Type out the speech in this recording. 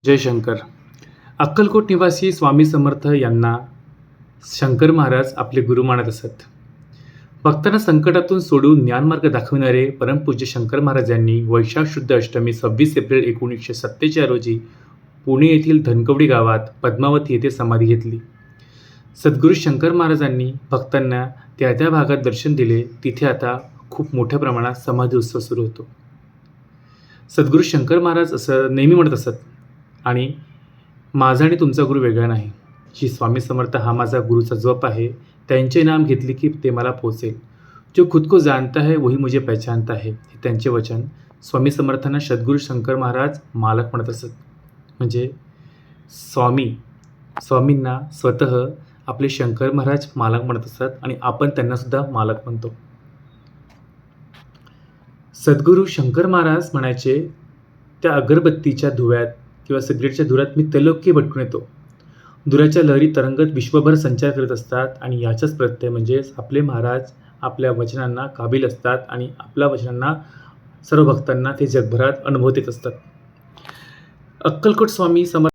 जयशंकर. अक्कलकोट निवासी स्वामी समर्थ यांना शंकर महाराज आपले गुरु मानत असत. भक्तांना संकटातून सोडून ज्ञानमार्ग दाखविणारे परमपूज्य शंकर महाराज यांनी वैशाख शुद्ध अष्टमी 26 एप्रिल 1947 रोजी पुणे येथील धनकवडी गावात पद्मावती येथे समाधी घेतली. सद्गुरू शंकर महाराजांनी भक्तांना त्या त्या भागात दर्शन दिले. तिथे आता खूप मोठ्या प्रमाणात समाधी उत्सव सुरू होतो. सद्गुरू शंकर महाराज असं नेहमी म्हणत असत, आणि माझा आणि तुमचा गुरु वेगळा नाही. श्री स्वामी समर्थ हा माझा गुरुचा जप आहे. त्यांचे नाम घेतले की ते मला पोचेल. जो खुद को जानता है वही मुझे पहचानता है, हे त्यांचे वचन. स्वामी समर्थांना सद्गुरू शंकर महाराज मालक म्हणत असत. म्हणजे स्वामींना स्वतः आपले शंकर महाराज मालक म्हणत असतात, आणि आपण त्यांनासुद्धा मालक म्हणतो. सद्गुरू शंकर महाराज म्हणायचे, त्या अगरबत्तीच्या धुव्यात किंवा सिगरेटच्या धुरात मी तैलोक्य भटकून येतो. धुराच्या लहरी तरंगत विश्वभर संचार करत असतात, आणि याचाच प्रत्यय म्हणजेच आपले महाराज आपल्या वचनांना काबिल असतात, आणि आपल्या वचनांना सर्व भक्तांना ते जगभरात अनुभवत येत असतात. अक्कलकोट स्वामी समर्थ